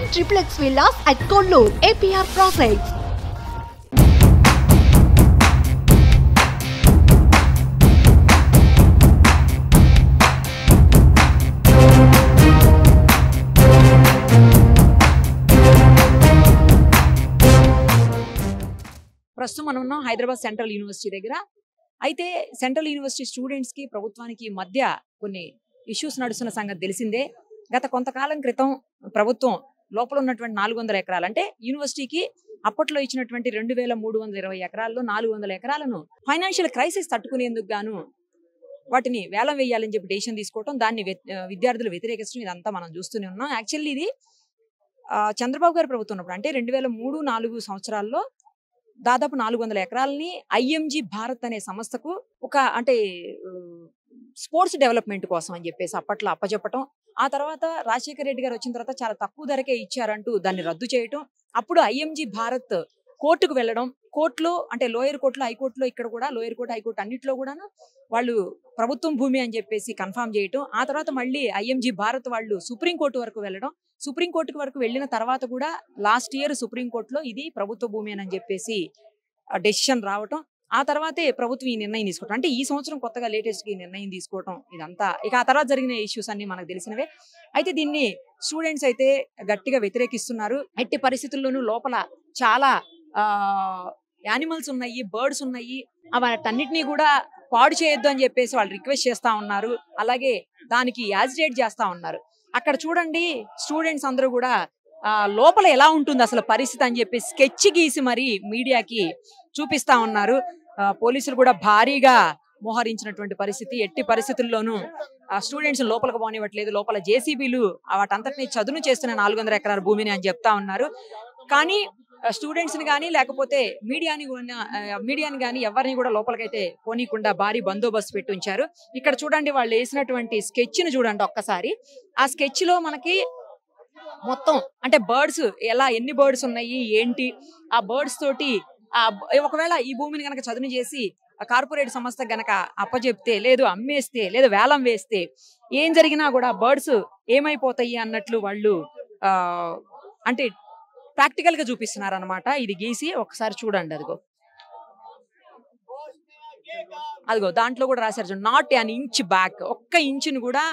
prime triplex villas at Kollur, APR Projects. ప్రస్తుతం మనం ఉన్నాం హైదరాబాద్ సెంట్రల్ యూనివర్సిటీ దగ్గర. అయితే సెంట్రల్ యూనివర్సిటీ స్టూడెంట్స్ కి ప్రభుత్వానికి మధ్య కొన్ని ఇష్యూస్ నడుస్తున్న సంగతి తెలిసిందే. గత కొంతకాలం క్రితం ప్రభుత్వం లోపల ఉన్నటువంటి 400 ఎకరాలు అంటే యూనివర్సిటీకి అప్పట్లో ఇచ్చినటువంటి 2320 ఎకరాల్లో 400 ఎకరాలను ఫైనాన్షియల్ క్రైసిస్ తట్టుకునేందుకు గాను వాటిని వేలం వేయాలని చెప్పి డెసిషన్ తీసుకోవటం, దాన్ని విద్యార్థులు వ్యతిరేకించడం, ఇదంతా మనం చూస్తూనే ఉన్నాం. యాక్చువల్లీ ఇది చంద్రబాబు గారి ప్రభుత్వం ఉన్నప్పుడు అంటే 2003-4 సంవత్సరాల్లో దాదాపు 400 ఎకరాలని ఐఎంజీ భారత్ అనే సంస్థకు ఒక అంటే స్పోర్ట్స్ డెవలప్మెంట్ కోసం అని చెప్పేసి అప్పట్లో అప్పచెప్పటం, ఆ తర్వాత రాజశేఖర రెడ్డి గారు వచ్చిన తర్వాత చాలా తక్కువ ధరకే ఇచ్చారంటూ దాన్ని రద్దు చేయటం, అప్పుడు ఐఎంజీ భారత్ కోర్టుకు వెళ్ళడం, కోర్టులో అంటే లోయర్ కోర్టులో, హైకోర్టులో, ఇక్కడ కూడా లోయర్ కోర్టు, హైకోర్టు అన్నింటిలో కూడా వాళ్ళు ప్రభుత్వం భూమి అని చెప్పేసి కన్ఫర్మ్ చేయటం, ఆ తర్వాత మళ్ళీ ఐఎంజీ భారత్ వాళ్ళు సుప్రీంకోర్టు వరకు వెళ్ళడం, సుప్రీంకోర్టు వరకు వెళ్ళిన తర్వాత కూడా లాస్ట్ ఇయర్ సుప్రీంకోర్టులో ఇది ప్రభుత్వ భూమి అని చెప్పేసి డెసిషన్ రావటం, ఆ తర్వాతే ప్రభుత్వం ఈ నిర్ణయం తీసుకోవటం, అంటే ఈ సంవత్సరం కొత్తగా లేటెస్ట్ ఈ నిర్ణయం తీసుకోవటం, ఇదంతా ఇక ఆ తర్వాత జరిగిన ఇష్యూస్ అన్ని మనకు తెలిసినవే. అయితే దీన్ని స్టూడెంట్స్ అయితే గట్టిగా వ్యతిరేకిస్తున్నారు. ఎట్టి పరిస్థితుల్లోనూ లోపల చాలా యానిమల్స్ ఉన్నాయి, బర్డ్స్ ఉన్నాయి, వాటన్నిటినీ కూడా పాడు చేయొద్దు అని చెప్పేసి వాళ్ళు రిక్వెస్ట్ చేస్తా ఉన్నారు. అలాగే దానికి యాజిటేట్ చేస్తా ఉన్నారు. అక్కడ చూడండి స్టూడెంట్స్ అందరూ కూడా లోపల ఎలా ఉంటుంది అసలు పరిస్థితి అని చెప్పి స్కెచ్ గీసి మరి మీడియాకి చూపిస్తా ఉన్నారు. పోలీసులు కూడా భారీగా మోహరించినటువంటి పరిస్థితి. ఎట్టి పరిస్థితుల్లోనూ స్టూడెంట్స్ లోపలికి పోనివ్వట్లేదు. లోపల జేసీబీలు వాటంతటిని చదును చేస్తున్న 400 ఎకరాల భూమిని అని చెప్తా ఉన్నారు. కానీ స్టూడెంట్స్ ని కానీ లేకపోతే మీడియాని కానీ ఎవరిని కూడా లోపలికైతే పోనీకుండా భారీ బందోబస్తు పెట్టి ఉంచారు. ఇక్కడ చూడండి వాళ్ళు వేసినటువంటి స్కెచ్ ని చూడండి ఒక్కసారి. ఆ స్కెచ్ లో మనకి మొత్తం అంటే బర్డ్స్ ఎన్ని బర్డ్స్ ఉన్నాయి ఏంటి, ఆ బర్డ్స్ తోటి ఒకవేళ ఈ భూమిని గనక చదును చేసి కార్పొరేట్ సంస్థ గనక అప్పచెప్తే, లేదు అమ్మేస్తే, లేదు వేలం వేస్తే ఏం జరిగినా కూడా బర్డ్స్ ఏమైపోతాయి అన్నట్లు వాళ్ళు అంటే ప్రాక్టికల్ గా చూపిస్తున్నారు అనమాట. ఇది గీసి ఒకసారి చూడండి. అదిగో దాంట్లో కూడా రాశారు చూడండి, నాట్ an inch బ్యాక్, ఒక్క ఇంచును కూడా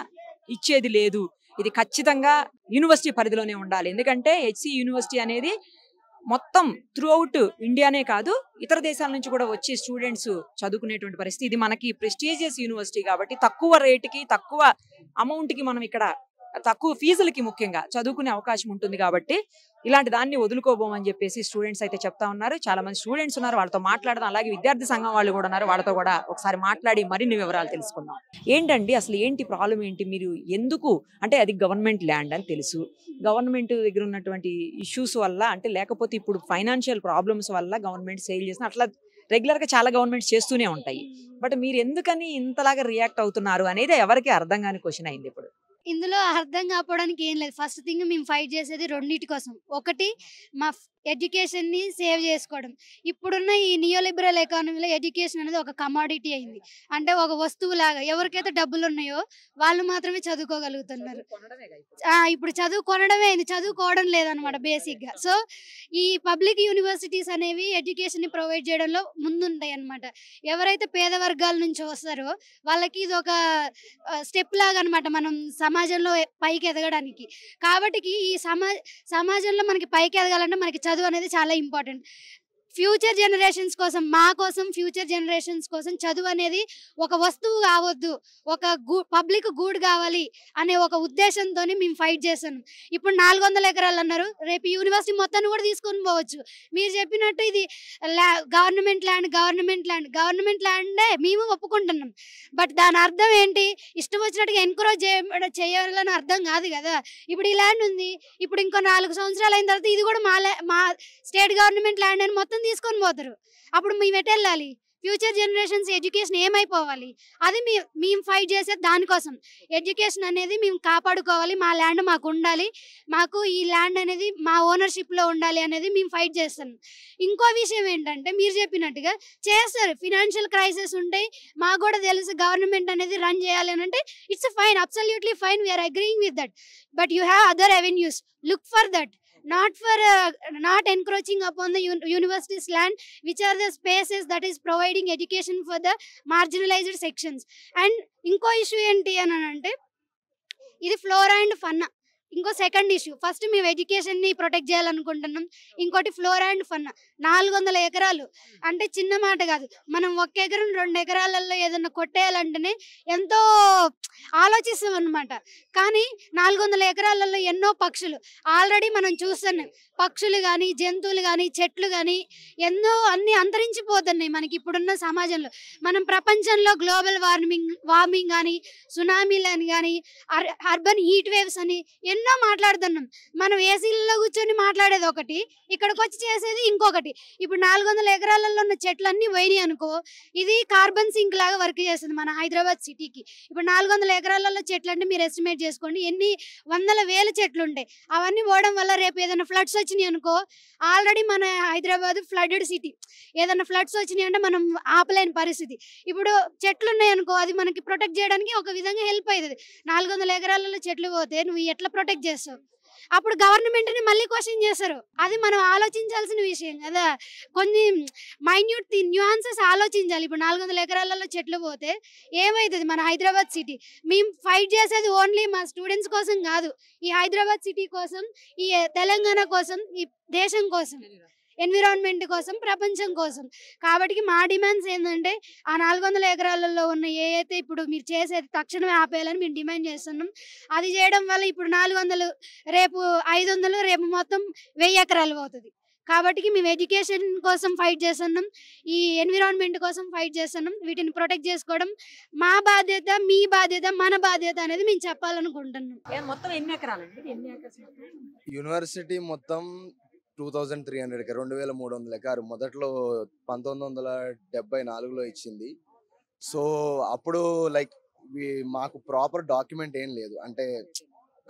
ఇచ్చేది లేదు, ఇది ఖచ్చితంగా యూనివర్సిటీ పరిధిలోనే ఉండాలి. ఎందుకంటే హెచ్సి యూనివర్సిటీ అనేది మొత్తం త్రూ అవుట్ ఇండియానే కాదు ఇతర దేశాల నుంచి కూడా వచ్చి స్టూడెంట్స్ చదువుకునేటువంటి పరిస్థితి. ఇది మనకి ప్రెస్టీజియస్ యూనివర్సిటీ కాబట్టి తక్కువ రేటుకి, తక్కువ అమౌంట్కి మనం ఇక్కడ తక్కువ ఫీజులకి ముఖ్యంగా చదువుకునే అవకాశం ఉంటుంది. కాబట్టి ఇలాంటి దాన్ని వదులుకోబోమని చెప్పేసి స్టూడెంట్స్ అయితే చెప్తా ఉన్నారు. చాలా మంది స్టూడెంట్స్ ఉన్నారు, వాళ్ళతో మాట్లాడదాం. అలాగే విద్యార్థి సంఘం వాళ్ళు కూడా ఉన్నారు, వాళ్ళతో కూడా ఒకసారి మాట్లాడి మరిన్ని వివరాలు తెలుసుకుందాం. ఏంటండి అసలు ఏంటి ప్రాబ్లం ఏంటి? మీరు ఎందుకు అంటే అది గవర్నమెంట్ ల్యాండ్ అని తెలుసు, గవర్నమెంట్ దగ్గర ఉన్నటువంటి ఇష్యూస్ వల్ల అంటే లేకపోతే ఇప్పుడు ఫైనాన్షియల్ ప్రాబ్లమ్స్ వల్ల గవర్నమెంట్ సేల్ చేసిన అట్లా రెగ్యులర్ గా చాలా గవర్నమెంట్స్ చేస్తూనే ఉంటాయి. బట్ మీరు ఎందుకని ఇంతలాగా రియాక్ట్ అవుతున్నారు అనేది ఎవరికి అర్థం కాని క్వశ్చన్ అయింది ఇప్పుడు. ఇందులో అర్థం కాకపోవడానికి ఏం లేదు. ఫస్ట్ థింగ్ మేము ఫైట్ చేసేది రెండింటి కోసం. ఒకటి మా ఎడ్యుకేషన్ని సేవ్ చేసుకోవడం. ఇప్పుడున్న ఈ నియోలిబరల్ ఎకానమీలో ఎడ్యుకేషన్ అనేది ఒక కమాడిటీ అయింది. అంటే ఒక వస్తువులాగా ఎవరికైతే డబ్బులు ఉన్నాయో వాళ్ళు మాత్రమే చదువుకోగలుగుతున్నారు. ఇప్పుడు చదువు కొనడమే అయింది, చదువుకోవడం లేదనమాట బేసిక్గా. సో ఈ పబ్లిక్ యూనివర్సిటీస్ అనేవి ఎడ్యుకేషన్ని ప్రొవైడ్ చేయడంలో ముందుంటాయి అనమాట. ఎవరైతే పేద వర్గాల నుంచి వస్తారో వాళ్ళకి ఇది ఒక స్టెప్ లాగా అనమాట మనం సమాజంలో పైకి ఎదగడానికి. కాబట్టి ఈ సమాజంలో మనకి పైకి ఎదగాలంటే మనకి చదువు అనేది చాలా ఇంపార్టెంట్. ఫ్యూచర్ జనరేషన్స్ కోసం, మా కోసం, ఫ్యూచర్ జనరేషన్స్ కోసం చదువు అనేది ఒక వస్తువు కావద్దు, ఒక పబ్లిక్ గూడ్ కావాలి అనే ఒక ఉద్దేశంతో మేము ఫైట్ చేస్తాను. ఇప్పుడు 400 ఎకరాలు అన్నారు, రేపు యూనివర్సిటీ మొత్తాన్ని కూడా తీసుకొని పోవచ్చు. మీరు చెప్పినట్టు ఇది గవర్నమెంట్ ల్యాండే మేము ఒప్పుకుంటున్నాం. బట్ దాని అర్థం ఏంటి? ఇష్టం వచ్చినట్టుగా ఎంకరేజ్ చేయాలని అర్థం కాదు కదా. ఇప్పుడు ఈ ల్యాండ్ ఉంది, ఇప్పుడు ఇంకో 4 సంవత్సరాలు అయిన తర్వాత ఇది కూడా మా స్టేట్ గవర్నమెంట్ ల్యాండ్ అని మొత్తం తీసుకొని పోతారు. అప్పుడు మేము ఎటు వెళ్ళాలి? ఫ్యూచర్ జనరేషన్స్ ఎడ్యుకేషన్ ఏమైపోవాలి? అది మేము ఫైట్ చేసే దానికోసం. ఎడ్యుకేషన్ అనేది మేము కాపాడుకోవాలి, మా ల్యాండ్ మాకు ఉండాలి, మాకు ఈ ల్యాండ్ అనేది మా ఓనర్షిప్లో ఉండాలి అనేది మేము ఫైట్ చేస్తాం. ఇంకో విషయం ఏంటంటే మీరు చెప్పినట్టుగా చేస్తారు, ఫినాన్షియల్ క్రైసిస్ ఉంటాయి, మాకు కూడా తెలుసు గవర్నమెంట్ అనేది రన్ చేయాలి అని అంటే it's fine, absolutely fine, we are agreeing with that. But you have other avenues, look for that. not encroaching upon the university's land, which are the spaces that is providing education for the marginalized sections. And ఇంకో issue ఏంటి అని అంటే ఇది flora and ఫన్నా. ఇంకో second issue, first మేము ఎడ్యుకేషన్ని protect చేయాలనుకుంటున్నాం, ఇంకోటి flora and ఫన్నా. 400 ఎకరాలు అంటే చిన్న మాట కాదు. మనం 1 ఎకరం 2 ఎకరాలలో ఏదన్నా కొట్టేయాలంటేనే ఎంతో ఆలోచిస్తాం అనమాట. కానీ 400 ఎకరాలలో ఎన్నో పక్షులు ఆల్రెడీ మనం చూస్తున్నాం. పక్షులు కానీ, జంతువులు కానీ, చెట్లు కానీ ఎన్నో అన్నీ అంతరించిపోతున్నాయి మనకి ఇప్పుడున్న సమాజంలో. మనం ప్రపంచంలో గ్లోబల్ వార్మింగ్ కానీ, సునామీలని కానీ, అర్బన్ హీట్ వేవ్స్ అని ఎన్నో మాట్లాడుతున్నాం. మనం ఏసీలలో కూర్చొని మాట్లాడేది ఒకటి, ఇక్కడికి వచ్చి చేసేది ఇంకొకటి. ఇప్పుడు 400 ఎకరాలలో ఉన్న చెట్లన్నీ పోయినాయి అనుకో, ఇది కార్బన్ సింక్ లాగా వర్క్ చేస్తుంది మన హైదరాబాద్ సిటీకి. ఇప్పుడు 400 ఎకరాలలో చెట్లు అంటే మీరు ఎస్టిమేట్ చేసుకోండి ఎన్ని వందల వేల చెట్లు ఉంటాయి. అవన్నీ పోవడం వల్ల రేపు ఏదైనా ఫ్లడ్స్ వచ్చినాయి అనుకో, ఆల్రెడీ మన హైదరాబాద్ ఫ్లడెడ్ సిటీ, ఏదైనా ఫ్లడ్స్ వచ్చినాయి అంటే మనం ఆపలేని పరిస్థితి. ఇప్పుడు చెట్లు ఉన్నాయి అనుకో, అది మనకి ప్రొటెక్ట్ చేయడానికి ఒక విధంగా హెల్ప్ అవుతుంది. 400 ఎకరాలలో చెట్లు పోతే నువ్వు ఎట్లా ప్రొటెక్ట్ చేస్తావు? అప్పుడు గవర్నమెంట్ని మళ్ళీ క్వశ్చన్ చేస్తారు. అది మనం ఆలోచించాల్సిన విషయం కదా. కొన్ని మైన్యూట్ న్యూఆన్సెస్ ఆలోచించాలి. ఇప్పుడు 400 ఎకరాలలో చెట్లు పోతే ఏమవుతుంది మన హైదరాబాద్ సిటీ? మేము ఫైట్ చేసేది ఓన్లీ మా స్టూడెంట్స్ కోసం కాదు, ఈ హైదరాబాద్ సిటీ కోసం, ఈ తెలంగాణ కోసం, ఈ దేశం కోసం, ఎన్విరాన్మెంట్ కోసం, ప్రపంచం కోసం. కాబట్టి మా డిమాండ్స్ ఏంటంటే ఆ 400 ఎకరాలలో ఉన్న అయితే ఇప్పుడు మీరు చేసేది తక్షణమే ఆపేయాలని మేము డిమాండ్ చేస్తున్నాం. అది చేయడం వల్ల ఇప్పుడు 400, రేపు 500, రేపు మొత్తం 1000 ఎకరాలు పోతుంది. కాబట్టి మేము ఎడ్యుకేషన్ కోసం ఫైట్ చేస్తున్నాం, ఈ ఎన్విరాన్మెంట్ కోసం ఫైట్ చేస్తున్నాం. వీటిని ప్రొటెక్ట్ చేసుకోవడం మా బాధ్యత, మీ బాధ్యత, మన బాధ్యత అనేది మేము చెప్పాలనుకుంటున్నాం. మొత్తం ఎన్ని ఎకరాలండి? యూనివర్సిటీ మొత్తం 2300 2300 ఎకరాలు మొదట్లో 1974లో ఇచ్చింది. సో అప్పుడు లైక్ మాకు ప్రాపర్ డాక్యుమెంట్ ఏం లేదు. అంటే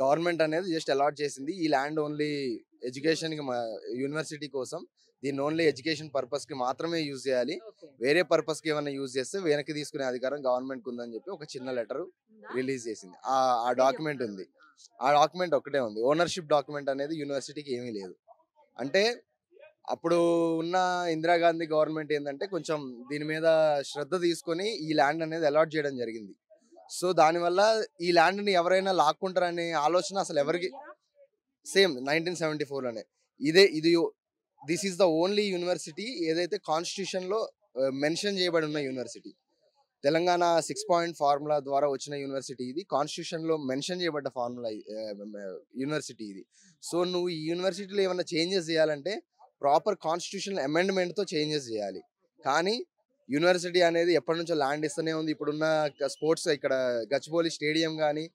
గవర్నమెంట్ అనేది జస్ట్ అలాట్ చేసింది ఈ ల్యాండ్ ఓన్లీ ఎడ్యుకేషన్కి, యూనివర్సిటీ కోసం, దీన్ని ఓన్లీ ఎడ్యుకేషన్ పర్పస్కి మాత్రమే యూజ్ చేయాలి, వేరే పర్పస్కి ఏమైనా యూజ్ చేస్తే వెనక్కి తీసుకునే అధికారం గవర్నమెంట్కి ఉందని చెప్పి ఒక చిన్న లెటర్ రిలీజ్ చేసింది. ఆ డాక్యుమెంట్ ఉంది, ఆ డాక్యుమెంట్ ఒకటే ఉంది. ఓనర్షిప్ డాక్యుమెంట్ అనేది యూనివర్సిటీకి ఏమీ లేదు. అంటే అప్పుడు ఉన్న ఇందిరాగాంధీ గవర్నమెంట్ ఏంటంటే కొంచెం దీని మీద శ్రద్ధ తీసుకొని ఈ ల్యాండ్ అనేది అలాట్ చేయడం జరిగింది. సో దానివల్ల ఈ ల్యాండ్ని ఎవరైనా లాక్కుంటారనే ఆలోచన అసలు ఎవరికి, సేమ్ 1974లోనే ఇది this is the only university ఏదైతే కాన్స్టిట్యూషన్లో మెన్షన్ చేయబడి ఉన్న యూనివర్సిటీ. తెలంగాణ 6 పాయింట్ ఫార్ములా ద్వారా వచ్చిన యూనివర్సిటీ ఇది, కాన్స్టిట్యూషన్లో మెన్షన్ చేయబడ్డ ఫార్ములా యూనివర్సిటీ ఇది. సో నువ్వు ఈ యూనివర్సిటీలో ఏమైనా చేంజెస్ చేయాలంటే ప్రాపర్ కాన్స్టిట్యూషనల్ అమెండ్మెంట్తో చేంజెస్ చేయాలి. కానీ యూనివర్సిటీ అనేది ఎప్పటి నుంచో ల్యాండ్ ఇస్తూనే ఉంది. ఇప్పుడున్న స్పోర్ట్స్, ఇక్కడ గచ్చిబౌలి స్టేడియం కానీ,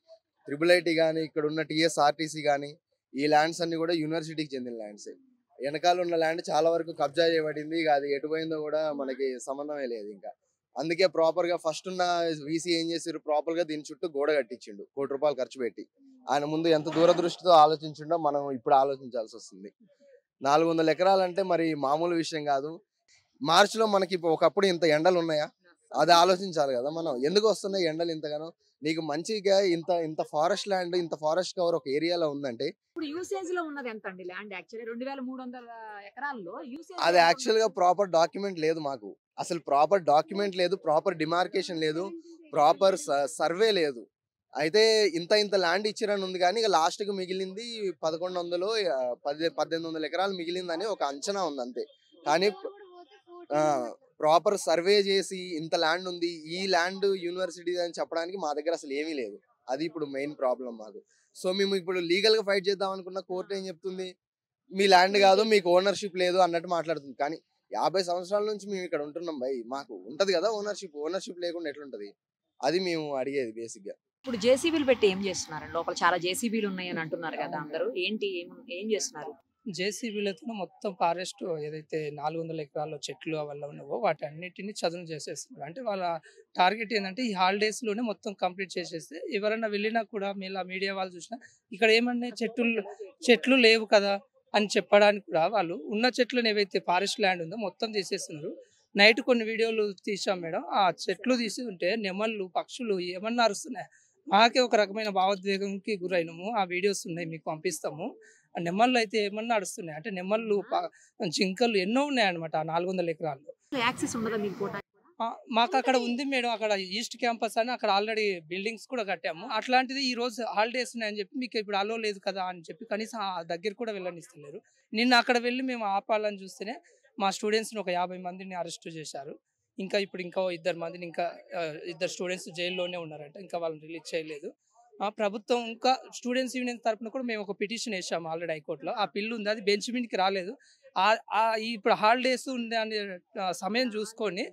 IIIT కానీ, ఇక్కడ ఉన్న TSRTC కానీ, ఈ ల్యాండ్స్ అన్ని కూడా యూనివర్సిటీకి చెందిన ల్యాండ్సే. వెనకాల ఉన్న ల్యాండ్ చాలా వరకు కబ్జా చేయబడింది, ఇక అది ఎటుపోయిందో కూడా మనకి సంబంధమే లేదు. ఇంకా అందుకే ప్రాపర్గా ఫస్ట్ ఉన్న వీసీ ఏం చేసారు, ప్రాపర్గా దీని చుట్టూ గోడ కట్టించిండు, ₹1 కోటి ఖర్చు పెట్టి. ఆయన ముందు ఎంత దూరదృష్టితో ఆలోచించిండో మనం ఇప్పుడు ఆలోచించాల్సి వస్తుంది. 400 ఎకరాలంటే మరి మామూలు విషయం కాదు. మార్చిలో మనకి ఒకప్పుడు ఇంత ఎండలు ఉన్నాయా, అది ఆలోచించాలి కదా మనం. ఎందుకు వస్తున్నాయి ఎండలు ఇంతగానో? నీకు మంచిగా ఇంత ఫారెస్ట్ ల్యాండ్, ఇంత ఫారెస్ట్ కవర్ ఒక ఏరియాలో ఉందంటే, ఇప్పుడు యూసేజ్ లో ఉన్నది ఎంత అండి ల్యాండ్? యాక్చువల్లీ 2300 ఎకరాల్లో యూసేజ్ అది యాక్చువల్ గా ప్రాపర్ డాక్యుమెంట్ లేదు మాకు. అసలు ప్రాపర్ డాక్యుమెంట్ లేదు, ప్రాపర్ డిమార్కేషన్ లేదు, ప్రాపర్ సర్వే లేదు. అయితే ఇంత ల్యాండ్ ఇచ్చిరని ఉంది కానీ ఇక లాస్ట్ కి మిగిలింది 1100 1800 ఎకరాలు మిగిలిందని ఒక అంచనా ఉంది అంతే. కానీ ప్రాపర్ సర్వే చేసి ఇంత ల్యాండ్ ఉంది, ఈ ల్యాండ్ యూనివర్సిటీ అని చెప్పడానికి మా దగ్గర అసలు ఏమీ లేదు. అది ఇప్పుడు మెయిన్ ప్రాబ్లం మాకు. సో మేము ఇప్పుడు లీగల్ గా ఫైట్ చేద్దాం అనుకున్న కోర్టు ఏం చెప్తుంది, మీ ల్యాండ్ కాదు, మీకు ఓనర్షిప్ లేదు అన్నట్టు మాట్లాడుతుంది. కానీ 50 సంవత్సరాల నుంచి మేము ఇక్కడ ఉంటున్నాం భయ్, మాకు ఉంటది కదా ఓనర్షిప్ లేకుండా ఎట్లుంటది? అది మేము అడిగేది బేసిక్ గా. ఇప్పుడు జేసీబీలు పెట్టి ఏం చేస్తున్నారు? లోపల చాలా జేసీబీలు ఉన్నాయని అంటున్నారు కదా అందరూ, ఏంటి ఏం చేస్తున్నారు? జేసీబీలతో మొత్తం ఫారెస్ట్ ఏదైతే 400 ఎకరాల్లో చెట్లు వల్ల ఉన్నావో వాటి అన్నిటిని చదును చేసేస్తున్నారు. అంటే వాళ్ళ టార్గెట్ ఏంటంటే ఈ హాలిడేస్లోనే మొత్తం కంప్లీట్ చేసేస్తే ఎవరైనా వెళ్ళినా కూడా మీడియా వాళ్ళు చూసినా ఇక్కడ ఏమన్నా చెట్లు లేవు కదా అని చెప్పడానికి కూడా వాళ్ళు ఉన్న చెట్లను ఏవైతే ఫారెస్ట్ ల్యాండ్ ఉందో మొత్తం తీసేస్తున్నారు. నైట్ కొన్ని వీడియోలు తీసాం మేడం, ఆ చెట్లు తీసి ఉంటే నెమళ్ళు, పక్షులు ఏమన్నా అరుస్తున్నాయి. మాకే ఒక రకమైన భావోద్వేగంకి గురైనము. ఆ వీడియోస్ ఉన్నాయి, మీకు పంపిస్తాము. నెమ్మళ్ళు అయితే ఏమన్నా నడుస్తున్నాయి అంటే నెమ్మళ్ళు జింకలు ఎన్నో ఉన్నాయన్నమాట ఆ 400 ఎకరాల్లో. యాక్సెస్ ఉండదా మీకు కోట? మాకు అక్కడ ఉంది మేడం, అక్కడ ఈస్ట్ క్యాంపస్ అని అక్కడ ఆల్రెడీ బిల్డింగ్స్ కూడా కట్టాము. అట్లాంటిది ఈ రోజు హాలిడేస్ ఉన్నాయని చెప్పి మీకు ఇప్పుడు అలో లేదు కదా అని చెప్పి కనీసం ఆ దగ్గర కూడా వెళ్ళనిస్తలేరు. నిన్న అక్కడ వెళ్ళి మేము ఆపాలని చూస్తేనే మా స్టూడెంట్స్ని ఒక 50 మందిని అరెస్ట్ చేశారు. ఇంకా ఇప్పుడు ఇంకా 2 మందిని ఇంకా 2 స్టూడెంట్స్ జైల్లోనే ఉన్నారంట, ఇంకా వాళ్ళని రిలీజ్ చేయలేదు. ప్రభుత్వం ఇంకా స్టూడెంట్స్ యూనియన్ తరఫున కూడా మేము ఒక పిటిషన్ వేసాము ఆల్రెడీ హైకోర్టులో. ఆ బిల్లు ఉంది, అది బెంచ్ మీదకి రాలేదు. ఇప్పుడు హాలిడేస్ ఉంది అనే సమయం చూసుకొని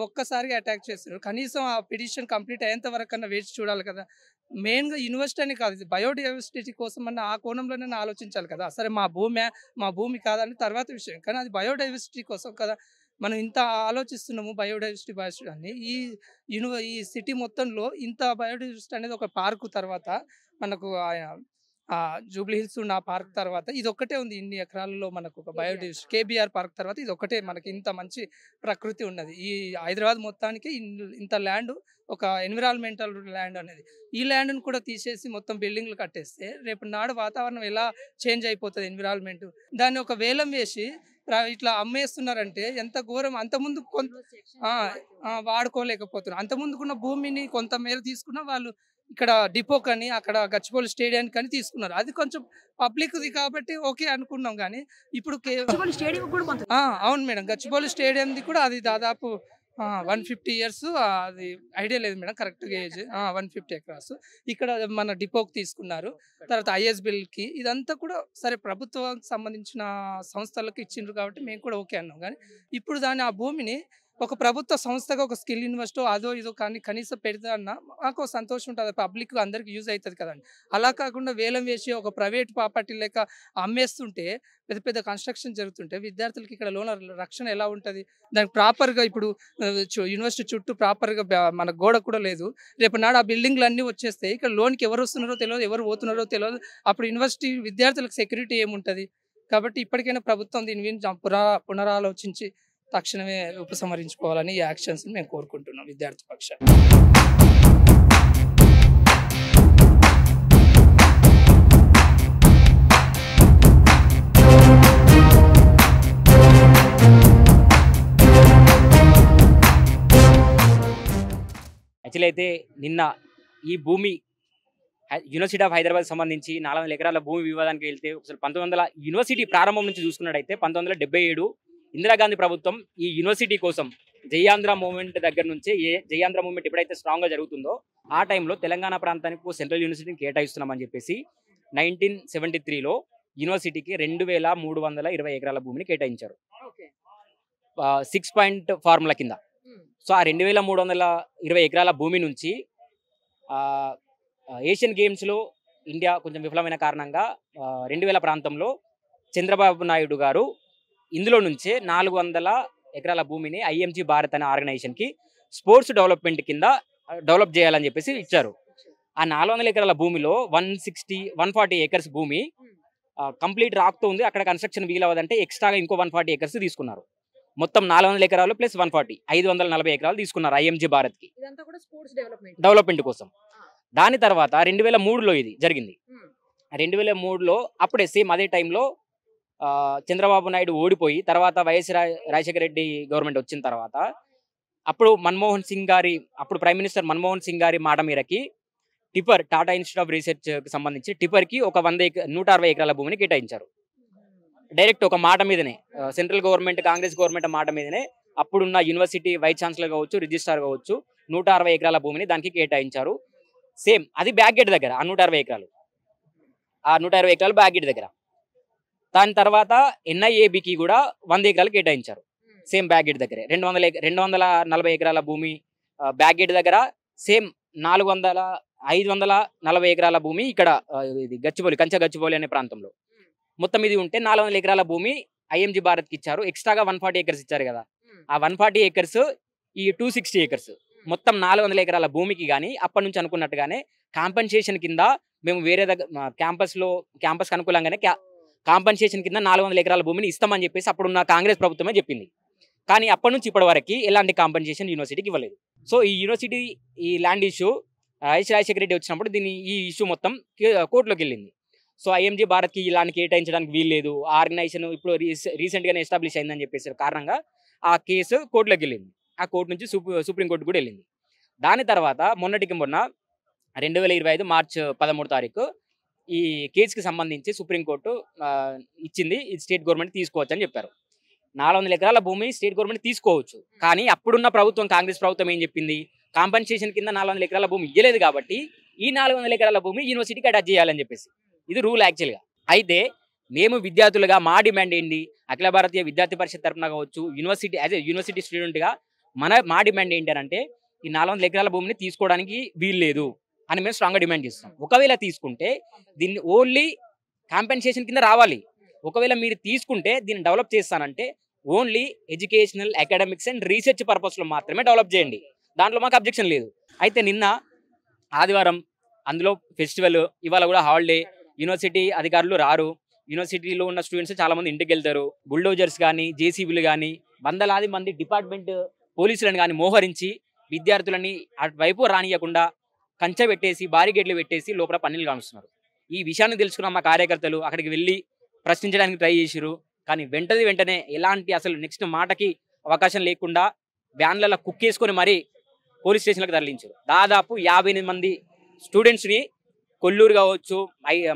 ఒక్కసారిగా అటాక్ చేస్తున్నారు. కనీసం ఆ పిటిషన్ కంప్లీట్ అయ్యేంత వరకు అన్నా వేచి చూడాలి కదా. మెయిన్గా యూనివర్సిటీ అని కాదు, ఇది బయోడైవర్సిటీ కోసం అన్న ఆ కోణంలోనే ఆలోచించాలి కదా. సరే మా భూమి కాదని తర్వాత విషయం, కానీ అది బయోడైవర్సిటీ కోసం కదా మనం ఇంత ఆలోచిస్తున్నాము. బయోడైవర్సిటీ అని ఈ సిటీ మొత్తంలో ఇంత బయోడైవర్సిటీ అనేది ఒక పార్కు తర్వాత మనకు జూబ్లీ హిల్స్ ఉన్న పార్క్ తర్వాత ఇది ఒక్కటే ఉంది ఇన్ని ఎకరాలలో మనకు ఒక బయోడైవర్సిటీ. కేబీఆర్ పార్క్ తర్వాత ఇది ఒకటే మనకి ఇంత మంచి ప్రకృతి ఉన్నది. ఈ హైదరాబాద్ మొత్తానికి ఇంత ల్యాండ్ ఒక ఎన్విరాన్మెంటల్ ల్యాండ్ అనేది. ఈ ల్యాండ్ను కూడా తీసేసి మొత్తం బిల్డింగ్లు కట్టేస్తే రేపు నాడు వాతావరణం ఎలా చేంజ్ అయిపోతుంది ఎన్విరాన్మెంట్. దాన్ని ఒక వేలం వేసి ఇట్లా అమ్మేస్తున్నారంటే ఎంత ఘోరం. అంతకుముందు వాడుకోలేకపోతున్నారు. అంతకుముందుకున్న భూమిని కొంత మేర తీసుకున్న వాళ్ళు ఇక్కడ డిపోక్ అని అక్కడ గచ్చిబౌలి స్టేడియానికి కానీ తీసుకున్నారు. అది కొంచెం పబ్లిక్ది కాబట్టి ఓకే అనుకున్నాం. కానీ ఇప్పుడు అవును మేడం, గచ్చిబౌలి స్టేడియంది కూడా అది దాదాపు 150 years, అది ఐడియా లేదు మేడం కరెక్ట్గా ఏజ్. 150 acres ఇక్కడ మన డిపోకి తీసుకున్నారు. తర్వాత ISBLకి ఇదంతా కూడా సరే ప్రభుత్వానికి సంబంధించిన సంస్థలకు ఇచ్చిండ్రు కాబట్టి మేము కూడా ఓకే అన్నాం. కానీ ఇప్పుడు ఆ భూమిని ఒక ప్రభుత్వ సంస్థగా ఒక స్కిల్ యూనివర్సిటీ అదో ఇదో కానీ కనీసం పెడతా అన్న మాకు సంతోషం ఉంటుంది, పబ్లిక్ అందరికి యూజ్ అవుతుంది కదండి. అలా కాకుండా వేలం వేసి ఒక ప్రైవేట్ ప్రాపర్టీ లేక అమ్మేస్తుంటే పెద్ద పెద్ద కన్స్ట్రక్షన్ జరుగుతుంటే విద్యార్థులకి ఇక్కడ లోన రక్షణ ఎలా ఉంటుంది? దానికి ప్రాపర్గా ఇప్పుడు యూనివర్సిటీ చుట్టూ ప్రాపర్గా మన గోడ కూడా లేదు. రేపు నాడు ఆ బిల్డింగ్లు అన్నీ వచ్చేస్తే ఇక్కడ లోన్కి ఎవరు వస్తున్నారో తెలియదు, ఎవరు పోతున్నారో తెలియదు. అప్పుడు యూనివర్సిటీ విద్యార్థులకు సెక్యూరిటీ ఏముంటుంది? కాబట్టి ఇప్పటికైనా ప్రభుత్వం దీని గురించి పునరాలోచించి తక్షణమే ఉపసంహరించుకోవాలని ఈ యాక్షన్స్ మేము కోరుకుంటున్నాం విద్యార్థి పక్షాన్ని. యాక్చువల్లీ అయితే నిన్న ఈ భూమి యూనివర్సిటీ ఆఫ్ హైదరాబాద్ సంబంధించి 400 ఎకరాల భూమి వివాదానికి వెళ్తే అసలు 1900 యూనివర్సిటీ ప్రారంభం నుంచి చూసుకున్నట్టయితే 1977 ఇందిరాగాంధీ ప్రభుత్వం ఈ యూనివర్సిటీ కోసం జయాంధ్ర మూవ్మెంట్ దగ్గర నుంచే జయాంధ్ర మూవ్మెంట్ ఎప్పుడైతే స్ట్రాంగ్గా జరుగుతుందో ఆ టైంలో తెలంగాణ ప్రాంతానికి సెంట్రల్ యూనివర్సిటీని కేటాయిస్తున్నామని చెప్పేసి 1973లో యూనివర్సిటీకి 2320 ఎకరాల భూమిని కేటాయించారు 6 పాయింట్ ఫార్ములా కింద. సో ఆ 2320 ఎకరాల భూమి నుంచి ఏషియన్ గేమ్స్లో ఇండియా కొంచెం విఫలమైన కారణంగా 2000 ప్రాంతంలో చంద్రబాబు నాయుడు గారు ఇందులో నుంచే 400 ఎకరాల భూమిని IMG భారత్ అనే ఆర్గనైజేషన్కి స్పోర్ట్స్ డెవలప్మెంట్ కింద డెవలప్ చేయాలని చెప్పేసి ఇచ్చారు. ఆ 400 ఎకరాల భూమిలో 140 acres భూమి కంప్లీట్ రాక్తో ఉంది. అక్కడ కన్స్ట్రక్షన్ వీలవదంటే ఎక్స్ట్రాగా ఇంకో 140 acres తీసుకున్నారు. మొత్తం 400 ఎకరాలు ప్లస్ 140 540 ఎకరాలు తీసుకున్నారు IMG భారత్కి డెవలప్మెంట్ కోసం. దాని తర్వాత 2003లో ఇది జరిగింది. 2003లో అప్పుడే సేమ్ అదే టైంలో చంద్రబాబు నాయుడు ఓడిపోయి తర్వాత వైఎస్ రాజశేఖర రెడ్డి గవర్నమెంట్ వచ్చిన తర్వాత అప్పుడు అప్పుడు ప్రైమ్ మినిస్టర్ మన్మోహన్ సింగ్ గారి మాట మేరకి టిపర్ టాటా ఇన్స్టిట్యూట్ ఆఫ్ రీసెర్చ్కి సంబంధించి టిపర్కి ఒక 160 ఎకరాల భూమిని కేటాయించారు. డైరెక్ట్ ఒక మాట మీదనే సెంట్రల్ గవర్నమెంట్ కాంగ్రెస్ గవర్నమెంట్ మాట మీదనే అప్పుడున్న యూనివర్సిటీ వైస్ ఛాన్సలర్ కావచ్చు రిజిస్ట్రార్ కావచ్చు 160 ఎకరాల భూమిని దానికి కేటాయించారు. సేమ్ అది బ్యాక్ గేట్ దగ్గర ఆ 160 ఎకరాలు బ్యాక్ గేట్ దగ్గర. దాని తర్వాత NIABకి కూడా 100 ఎకరాలు కేటాయించారు సేమ్ బ్యాక్ గేట్ దగ్గరే. 240 ఎకరాల భూమి బ్యాక్ గేట్ దగ్గర, సేమ్ 540 ఎకరాల భూమి ఇక్కడ ఇది గచ్చిబౌలి అనే ప్రాంతంలో. మొత్తం ఇది ఉంటే 400 ఎకరాల భూమి IMG భారత్కి ఇచ్చారు. ఎక్స్ట్రాగా 140 acres ఇచ్చారు కదా. ఆ 140 acres ఈ 260 acres మొత్తం 400 ఎకరాల భూమికి కానీ అప్పటి నుంచి అనుకున్నట్టుగానే కాంపన్సేషన్ కింద మేము వేరే దగ్గర క్యాంపస్కి అనుకూలంగానే కాంపన్సేషన్ కింద 400 ఎకరాల భూమిని ఇస్తామని చెప్పేసి అప్పుడున్న కాంగ్రెస్ ప్రభుత్వమే చెప్పింది. కానీ అప్పటి నుంచి ఇప్పటి వరకు ఎలాంటి కాంపన్సేషన్ యూనివర్సిటీకి ఇవ్వలేదు. సో ఈ యూనివర్సిటీ ఈ ల్యాండ్ ఇష్యూ రాజశేఖర రెడ్డి వచ్చినప్పుడు ఈ ఇష్యూ మొత్తం కోర్టులోకి వెళ్ళింది. సో ఐఎంజీ భారత్కి ఇలాంటి కేటాయించడానికి వీల్లేదు, ఆర్గనైజేషన్ ఇప్పుడు రీసెంట్గానే ఎస్టాబ్లిష్ అయిందని చెప్పేసి కారణంగా ఆ కేసు కోర్టులోకి వెళ్ళింది. ఆ కోర్టు నుంచి సుప్రీంకోర్టు కూడా వెళ్ళింది. దాని తర్వాత మొన్నటికి మొన్న 2025 మార్చి 13 తారీఖు ఈ కేసుకి సంబంధించి సుప్రీంకోర్టు ఇచ్చింది, ఇది స్టేట్ గవర్నమెంట్ తీసుకోవచ్చు అని చెప్పారు. 400 ఎకరాల భూమి స్టేట్ గవర్నమెంట్ తీసుకోవచ్చు, కానీ అప్పుడున్న ప్రభుత్వం కాంగ్రెస్ ప్రభుత్వం ఏం చెప్పింది, కాంపెన్సేషన్ కింద 400 ఎకరాల భూమి ఇవ్వలేదు కాబట్టి ఈ 400 ఎకరాల భూమి యూనివర్సిటీకి అటాచ్ చేయాలని చెప్పేసి ఇది రూల్ యాక్చువల్గా. అయితే మేము విద్యార్థులుగా మా డిమాండ్ ఏంటి, అఖిల భారతీయ విద్యార్థి పరిషత్ తరఫున కావచ్చు, యూనివర్సిటీ యాజ్ ఏ యూనివర్సిటీ స్టూడెంట్గా మా డిమాండ్ ఏంటి అంటే ఈ 400 ఎకరాల భూమిని తీసుకోవడానికి వీల్లేదు అని మేము స్ట్రాంగ్గా డిమాండ్ చేస్తాం. ఒకవేళ తీసుకుంటే దీన్ని ఓన్లీ కాంపెన్సేషన్ కింద రావాలి. ఒకవేళ మీరు తీసుకుంటే దీన్ని డెవలప్ చేస్తానంటే only educational, academics and research పర్పస్లో మాత్రమే డెవలప్ చేయండి, దాంట్లో మాకు అబ్జెక్షన్ లేదు. అయితే నిన్న ఆదివారం, అందులో ఫెస్టివల్, ఇవాళ కూడా హాలిడే, యూనివర్సిటీ అధికారులు రారు, యూనివర్సిటీలో ఉన్న స్టూడెంట్స్ చాలామంది ఇంటికి వెళ్తారు. బుల్డోజర్స్ కానీ, జేసీబీలు కానీ, వందలాది మంది డిపార్ట్మెంట్ పోలీసులను కానీ మోహరించి విద్యార్థులని అటువైపు రానియకుండా కంచె పెట్టేసి, బారిగేట్లు పెట్టేసి లోపల పన్నీలు కానుస్తున్నారు. ఈ విషయాన్ని తెలుసుకున్న మా కార్యకర్తలు అక్కడికి వెళ్ళి ప్రశ్నించడానికి ట్రై చేసిరు, కానీ వెంటనే ఎలాంటి అసలు నెక్స్ట్ మాటకి అవకాశం లేకుండా వ్యాన్లలో కుక్కేసుకొని మరీ పోలీస్ స్టేషన్లకు తరలించారు. దాదాపు 58 మంది స్టూడెంట్స్ని కొల్లూరు కావచ్చు,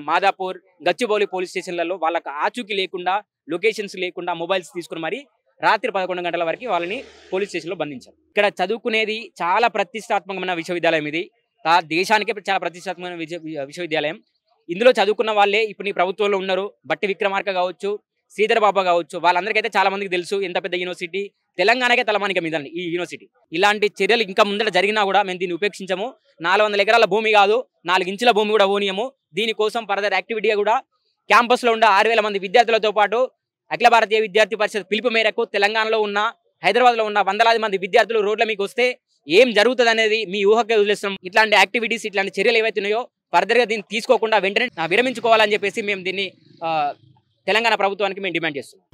మాదాపూర్, గచ్చిబౌలి పోలీస్ స్టేషన్లలో వాళ్ళకి ఆచూకీ లేకుండా, లొకేషన్స్ లేకుండా మొబైల్స్ తీసుకుని మరి రాత్రి 11 గంటల వరకు వాళ్ళని పోలీస్ స్టేషన్లో బంధించారు. ఇక్కడ చదువుకునేది చాలా ప్రతిష్టాత్మకమైన విశ్వవిద్యాలయం, ఇది దేశానికే చాలా ప్రతిష్టాత్మకమైన విశ్వవిద్యాలయం. ఇందులో చదువుకున్న వాళ్ళే ఇప్పుడు నీ ప్రభుత్వంలో ఉన్నారు. బట్టి విక్రమార్క కావచ్చు, శ్రీధర్ బాబా కావచ్చు, వాళ్ళందరికైతే చాలా మందికి తెలుసు ఎంత పెద్ద యూనివర్సిటీ, తెలంగాణకే తలమానికం ఇదండి ఈ యూనివర్సిటీ. ఇలాంటి చర్యలు ఇంకా ముందర జరిగినా కూడా మేము దీన్ని ఉపేక్షించము. 400 ఎకరాల భూమి కాదు, 4 ఇంచుల భూమి కూడా ఓనియము. దీనికోసం ఫర్దర్ యాక్టివిటీగా కూడా క్యాంపస్లో ఉన్న 6000 మంది విద్యార్థులతో పాటు అఖిల భారతీయ విద్యార్థి పరిషత్ పిలుపు మేరకు తెలంగాణలో ఉన్న, హైదరాబాద్లో ఉన్న వందలాది మంది విద్యార్థులు రోడ్ల మీకు వస్తే ఏం జరుగుతుంది అనేది మీ ఊహకే వదిలేస్తున్నాం. ఇట్లాంటి యాక్టివిటీస్, ఇట్లాంటి చర్యలు ఏవైతున్నాయో ఫర్దర్గా దీన్ని తీసుకోకుండా వెంటనే విరమించుకోవాలని చెప్పేసి మేము దీన్ని తెలంగాణ ప్రభుత్వానికి మేము డిమాండ్ చేస్తున్నాం.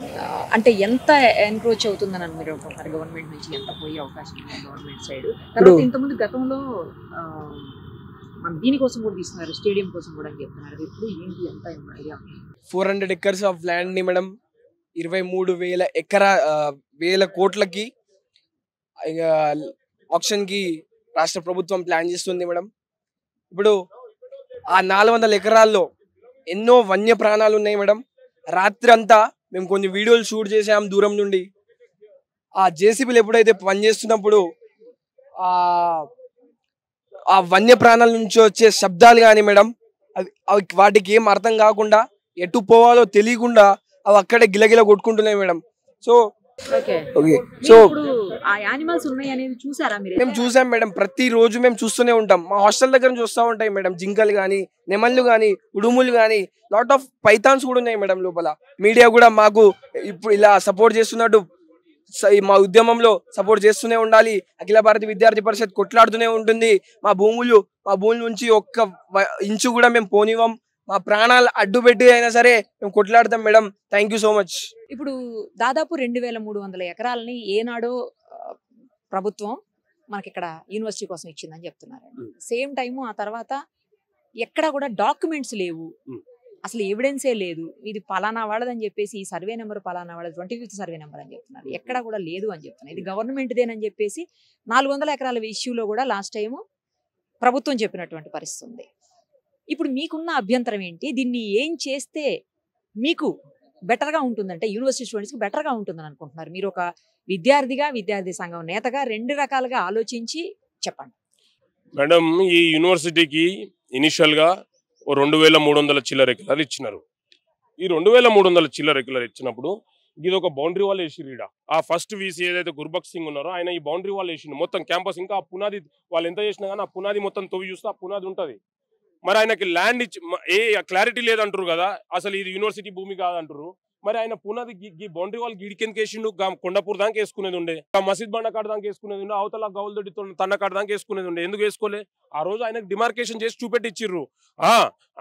అంటే ఎంత ఎన్క్రోచ్ అవుతుందని మీరు మరి గవర్నమెంట్ నుంచి ఎంత పోయే అవకాశం ఉంది గవర్నమెంట్ సైడ్? తర్వాత ఇంతకుముందు గతంలో మన దీనికోసం కూడా తీసుకున్నారు, స్టేడియం కోసం కూడా అని చెప్తున్నారు. ఇప్పుడు ఏంటి ఎంత ఐడియా? 400 acres ఆఫ్ ల్యాండ్ ని మేడం 23,000 కోట్లకి ఆప్షన్ కి రాష్ట్ర ప్రభుత్వం ప్లాన్ చేస్తుంది మేడం. ఇప్పుడు ఆ 400 ఎకరాల్లో ఎన్నో వన్య ప్రాణాలు ఉన్నాయి మేడం. రాత్రి అంతా మేము కొన్ని వీడియోలు షూట్ చేసాం దూరం నుండి. ఆ జేసీబీలు ఎప్పుడైతే పనిచేస్తున్నప్పుడు ఆ వన్య ప్రాణాల నుంచి వచ్చే శబ్దాలు కానీ మేడం, అవి వాటికి ఏం అర్థం కాకుండా ఎటు పోవాలో తెలియకుండా అవి అక్కడే గిలగిల కొట్టుకుంటున్నాయి మేడం. సో మేము చూసాం మేడం, ప్రతి రోజు మేము చూస్తూనే ఉంటాం. మా హాస్టల్ దగ్గర నుంచి వస్తూ ఉంటాయి మేడం జింకలు కానీ, నెమళ్ళు కానీ, ఉడుములు కానీ, లాట్ ఆఫ్ పైథాన్స్ కూడా ఉన్నాయి మేడం లోపల. మీడియా కూడా మాకు ఇప్పుడు ఇలా సపోర్ట్ చేస్తున్నట్టు మా ఉద్యమంలో సపోర్ట్ చేస్తూనే ఉండాలి. అఖిల భారతీయ విద్యార్థి పరిషత్ కొట్లాడుతూనే ఉంటుంది. మా భూముల నుంచి ఒక్క ఇంచు కూడా మేము పోనివ్వం. మా ప్రాణాలు అడ్డుపెట్టి అయినా సరే మేము కొట్లాడతాం madam. Thank you so much. ఇప్పుడు దాదాపు 2300 ఎకరాలని ఏనాడో ప్రభుత్వం మనకి ఇక్కడ యూనివర్సిటీ కోసం ఇచ్చిందని చెప్తున్నారు. సేమ్ టైము ఆ తర్వాత ఎక్కడ కూడా డాక్యుమెంట్స్ లేవు, అసలు ఎవిడెన్సే లేదు. ఇది పలానా వాళ్ళదని చెప్పేసి ఈ సర్వే నెంబర్ పలానా వాళ్ళ 25th సర్వే నెంబర్ అని చెప్తున్నారు. ఎక్కడ కూడా లేదు అని చెప్తున్నారు. ఇది గవర్నమెంట్దేనని చెప్పేసి 400 ఎకరాల ఇష్యూలో కూడా లాస్ట్ టైము ప్రభుత్వం చెప్పినటువంటి పరిస్థితి ఉంది. ఇప్పుడు మీకున్న అభ్యంతరం ఏంటి? దీన్ని ఏం చేస్తే మీకు బెటర్గా ఉంటుందంటే యూనివర్సిటీ స్టూడెంట్స్కి బెటర్గా ఉంటుందని అనుకుంటున్నారు? మీరు ఒక విద్యార్థిగా, విద్యార్థి సంఘం నేతగా 2 రకాలుగా ఆలోచించి చెప్పండి. మేడం, ఈ యూనివర్సిటీకి ఇనిషియల్గా 2300 చిల్లర ఎకరాలు ఇచ్చినారు. ఈ 2300 చిల్లర ఎకరాలు ఇచ్చినప్పుడు ఇది ఒక బౌండరీ వాల్ వేసిరీడ. ఆ ఫస్ట్ వీసీ ఏదైతే గుర్బక్ సింగ్ ఉన్నారో ఆయన ఈ బౌండరీ వాల్ వేసిండు మొత్తం క్యాంపస్. ఇంకా ఆ పునాది వాళ్ళు ఎంత చేసినా కానీ ఆ పునాది మొత్తం తవ్వి చూస్తే ఆ పునాది ఉంటుంది. మరి ఆయనకి ల్యాండ్ ఇచ్చి క్లారిటీ లేదంటారు కదా, అసలు ఇది యూనివర్సిటీ భూమి కాదంటారు. మరి ఆయన పునాది బౌండరీ వాల్ గిడికెందుకు వేసిండు? కొండపూర్ దాకా వేసుకునేది ఉండే, మసీద్ బండ కాడ దాకా వేసుకునేది ఉండే, అవతల గౌల్దొడ్డి తన్న కాడ దాకా వేసుకునేది ఉండే. ఎందుకు వేసుకోలే? ఆ రోజు ఆయనకు డిమార్కేషన్ చేసి చూపెట్టి ఇచ్చిర్రు.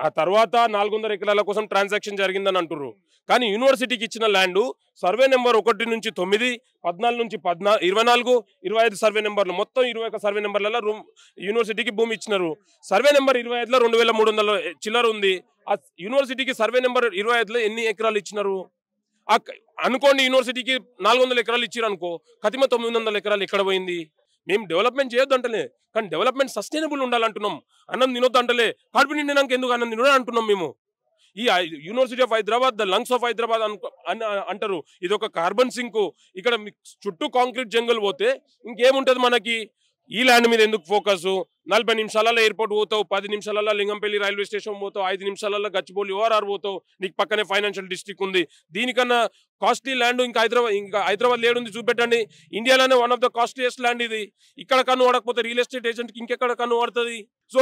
ఆ తర్వాత 400 ఎకరాల కోసం ట్రాన్సాక్షన్ జరిగిందని అంటుర్రు. కానీ యూనివర్సిటీకి ఇచ్చిన ల్యాండ్ సర్వే నెంబర్ 1 నుంచి 9, 14 నుంచి 24, 25 సర్వే నెంబర్లు, మొత్తం 21 సర్వే నెంబర్లలో యూనివర్సిటీకి భూమి ఇచ్చినారు. సర్వే నెంబర్ 25లో 2300 చిల్లర ఉంది. ఆ యూనివర్సిటీకి సర్వే నెంబర్ 25లో ఎన్ని ఎకరాలు ఇచ్చినారు అనుకోండి. యూనివర్సిటీకి 400 ఎకరాలు ఇచ్చారు అనుకో, కతిమ 900 ఎకరాలు ఎక్కడ పోయింది? మేము డెవలప్మెంట్ చేయొద్దు అంటలే, కానీ డెవలప్మెంట్ సస్టైనబుల్ ఉండాలంటున్నాం. అన్నం తినొద్దు అంటలే, కడుపు నిండినాక ఎందుకు అన్నం తినడం అంటున్నాం మేము. ఈ university of Hyderabad, the lungs of Hyderabad అంటారు. ఇది ఒక కార్బన్ సింక్. ఇక్కడ చుట్టూ కాంక్రీట్ జంగల్ పోతే ఇంకేముంటది మనకి? ఈ ల్యాండ్ మీద ఎందుకు ఫోకస్? 40 నిమిషాలలో ఎయిర్పోర్ట్ పోతావు, 10 నిమిషాలలో లింగంపల్లి రైల్వే స్టేషన్ పోతావు, 5 నిమిషాలలో గచ్చిబౌలి ఓఆర్ఆర్ పోతావు, నీకు పక్కనే ఫైనాన్షియల్ డిస్ట్రిక్ట్ ఉంది. దీనికన్నా కాస్ట్లీ ల్యాండ్ ఇంకా హైదరాబాద్ లేడుంది చూపెట్టండి. ఇండియాలోనే one of the costliest land ఇది. ఇక్కడ కన్ను పడకపోతే రియల్ ఎస్టేట్ ఏజెంట్కి ఇంకెక్కడ కన్ను పడుతుంది? సో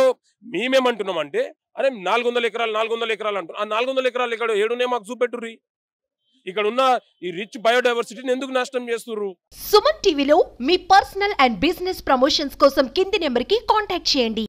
మేమేమంటున్నాం అంటే, అరే 400 ఎకరాలు అంటున్నాం. ఆ 400 ఎకరాలు ఇక్కడ ఏడునే మాకు చూపెట్టుర్రి. ఇక్కడ ఉన్న ఈ రిచ్ బయోడైవర్సిటీని ఎందుకు నాశనం చేస్తుర్రు? సుమన్ టీవీలో మీ పర్సనల్ అండ్ బిజినెస్ ప్రమోషన్స్ కోసం కింది నెంబర్కి కాంటాక్ట్ చేయండి.